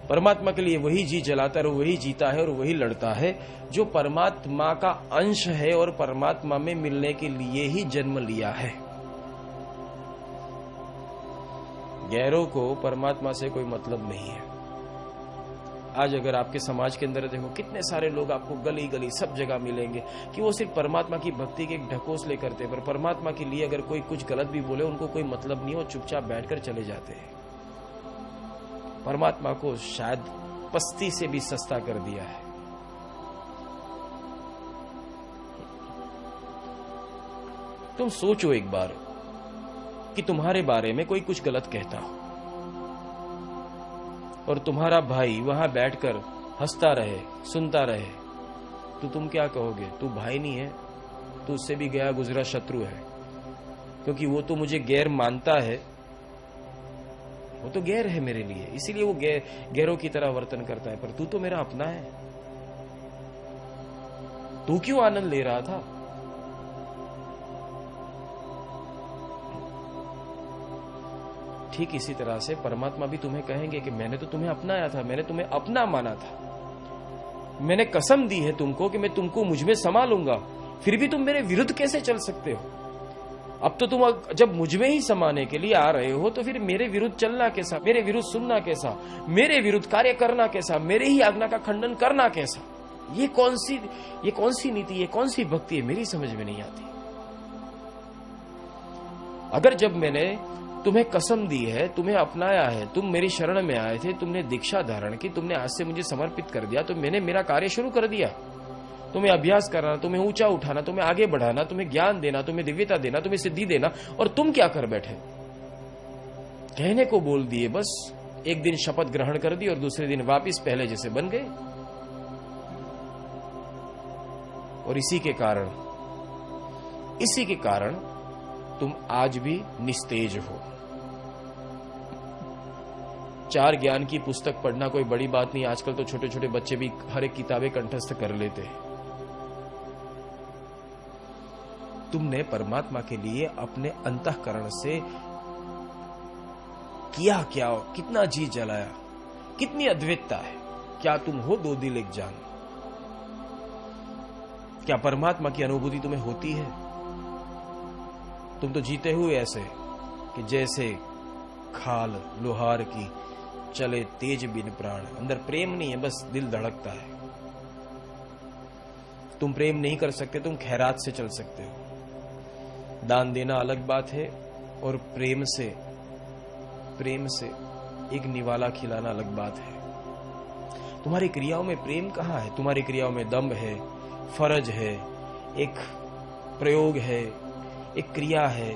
परमात्मा के लिए वही जी जलाता है और वही जीता है और वही लड़ता है जो परमात्मा का अंश है और परमात्मा में मिलने के लिए ही जन्म लिया है। गैरों को परमात्मा से कोई मतलब नहीं है। आज अगर आपके समाज के अंदर देखो, कितने सारे लोग आपको गली गली सब जगह मिलेंगे कि वो सिर्फ परमात्मा की भक्ति के ढकोसले करते हैं, पर परमात्मा के लिए अगर कोई कुछ गलत भी बोले उनको कोई मतलब नहीं, वो चुपचाप बैठकर चले जाते हैं। परमात्मा को शायद पस्ती से भी सस्ता कर दिया है। तुम सोचो एक बार कि तुम्हारे बारे में कोई कुछ गलत कहता हो और तुम्हारा भाई वहां बैठकर हंसता रहे, सुनता रहे, तो तुम क्या कहोगे? तू भाई नहीं है, तू उससे भी गया गुजरा शत्रु है, क्योंकि वो तो मुझे गैर मानता है, वो तो गैर है मेरे लिए, इसीलिए वो गैरों की तरह वर्तन करता है। पर तू तो मेरा अपना है, तू क्यों आनंद ले रहा था? ठीक इसी तरह से परमात्मा भी तुम्हें कहेंगे कि मैंने तो तुम्हें अपनाया था, मैंने तुम्हें अपना माना था, मैंने कसम दी है तुमको कि मैं तुमको मुझ में समा लूंगा, फिर भी तुम मेरे विरुद्ध कैसे चल सकते हो? अब तो तुम जब मुझ में ही समाने के लिए आ रहे हो तो फिर मेरे विरुद्ध चलना कैसा, मेरे विरुद्ध सुनना कैसा, मेरे विरुद्ध कार्य करना कैसा, मेरे ही आज्ञा का खंडन करना कैसा? ये कौन सी नीति, ये कौन सी भक्ति है, मेरी समझ में नहीं आती। अगर जब मैंने तुम्हें कसम दी है, तुम्हें अपनाया है, तुम मेरी शरण में आए थे, तुमने दीक्षा धारण की, तुमने आज से मुझे समर्पित कर दिया, तो मैंने मेरा कार्य शुरू कर दिया। तुम्हें अभ्यास कराना, तुम्हें ऊंचा उठाना, तुम्हें आगे बढ़ाना, तुम्हें ज्ञान देना, तुम्हें दिव्यता देना, तुम्हें सिद्धि देना, और तुम क्या कर बैठे? कहने को बोल दिए, बस एक दिन शपथ ग्रहण कर दी और दूसरे दिन वापिस पहले जैसे बन गए। और इसी के कारण तुम आज भी निस्तेज हो। 4 ज्ञान की पुस्तक पढ़ना कोई बड़ी बात नहीं, आजकल तो छोटे छोटे बच्चे भी हर एक किताबें कंठस्थ कर लेते हैं। तुमने परमात्मा के लिए अपने अंतःकरण से किया क्या, कितना जी जलाया, कितनी अद्वैतता है? क्या तुम हो 2 दिल एक जान? क्या परमात्मा की अनुभूति तुम्हें होती है? तुम तो जीते हुए ऐसे कि जैसे खाल लोहार की चले तेज बिन प्राण। अंदर प्रेम नहीं है, बस दिल धड़कता है। तुम प्रेम नहीं कर सकते, तुम खैरात से चल सकते हो। दान देना अलग बात है और प्रेम से एक निवाला खिलाना अलग बात है। तुम्हारी क्रियाओं में प्रेम कहाँ है? तुम्हारी क्रियाओं में दम्भ है, फर्ज है, एक प्रयोग है, एक क्रिया है,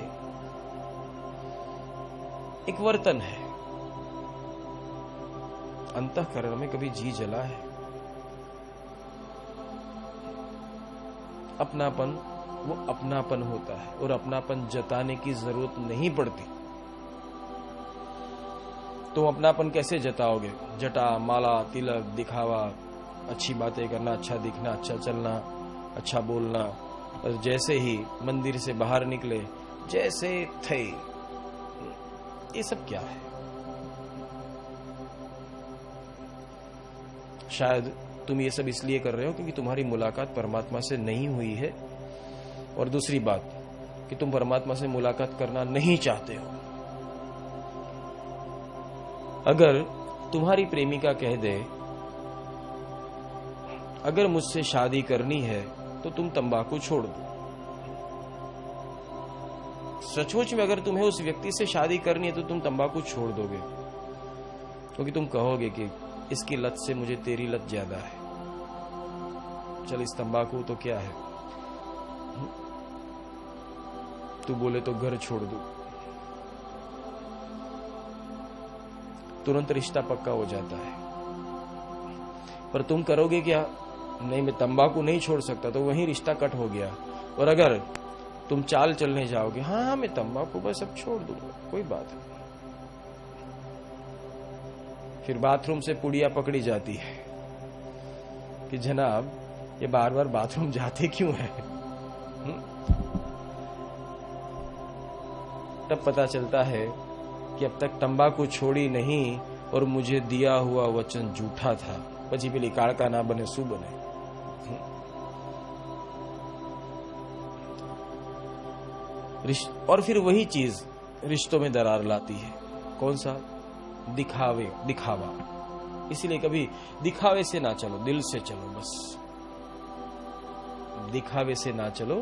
एक वर्तन है। अंतःकरण में कभी जी जला है? अपनापन वो अपनापन होता है और अपनापन जताने की जरूरत नहीं पड़ती। तुम अपनापन कैसे जताओगे? जटा, माला, तिलक, दिखावा, अच्छी बातें करना, अच्छा दिखना, अच्छा चलना, अच्छा बोलना, और जैसे ही मंदिर से बाहर निकले जैसे थे। ये सब क्या है? शायद तुम ये सब इसलिए कर रहे हो क्योंकि तुम्हारी मुलाकात परमात्मा से नहीं हुई है, और दूसरी बात कि तुम परमात्मा से मुलाकात करना नहीं चाहते हो। अगर तुम्हारी प्रेमिका कह दे अगर मुझसे शादी करनी है तो तुम तंबाकू छोड़ दो, सचमुच में अगर तुम्हें उस व्यक्ति से शादी करनी है तो तुम तंबाकू छोड़ दोगे, क्योंकि तुम कहोगे कि इसकी लत से मुझे तेरी लत ज्यादा है। चल इस तंबाकू तो क्या है, तू बोले तो घर छोड़ दो, तुरंत रिश्ता पक्का हो जाता है। पर तुम करोगे क्या? नहीं, मैं तंबाकू नहीं छोड़ सकता, तो वहीं रिश्ता कट हो गया। और अगर तुम चाल चलने जाओगे, हाँ मैं तंबाकू बस अब छोड़ दूंगा, कोई बात नहीं, फिर बाथरूम से पुड़िया पकड़ी जाती है कि जनाब ये बार बार बाथरूम जाते क्यों है? तब पता चलता है कि अब तक तंबाकू छोड़ी नहीं और मुझे दिया हुआ वचन झूठा था। પછી પેલી કાળકા ના બને શું બને। और फिर वही चीज रिश्तों में दरार लाती है। कौन सा? दिखावा। इसीलिए कभी दिखावे से ना चलो, दिल से चलो। बस दिखावे से ना चलो,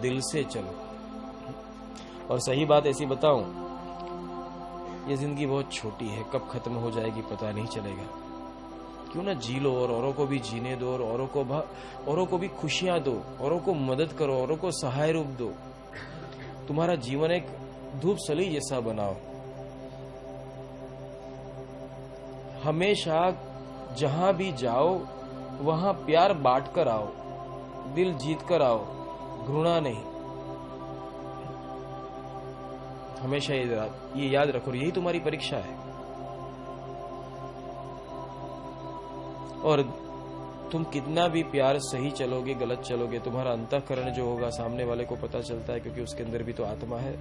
दिल से चलो। और सही बात ऐसी बताऊं, ये जिंदगी बहुत छोटी है, कब खत्म हो जाएगी पता नहीं चलेगा। क्यों ना जी लो और औरों को भी जीने दो, और औरों को भी खुशियां दो, औरों को मदद करो, औरों को सहाय रूप दो। तुम्हारा जीवन एक धूप सली जैसा बनाओ। हमेशा जहां भी जाओ वहां प्यार बांट कर आओ, दिल जीत कर आओ, घृणा नहीं। हमेशा ये याद रखो, यही तुम्हारी परीक्षा है। और तुम कितना भी प्यार सही चलोगे, गलत चलोगे, तुम्हारा अंतःकरण जो होगा सामने वाले को पता चलता है, क्योंकि उसके अंदर भी तो आत्मा है।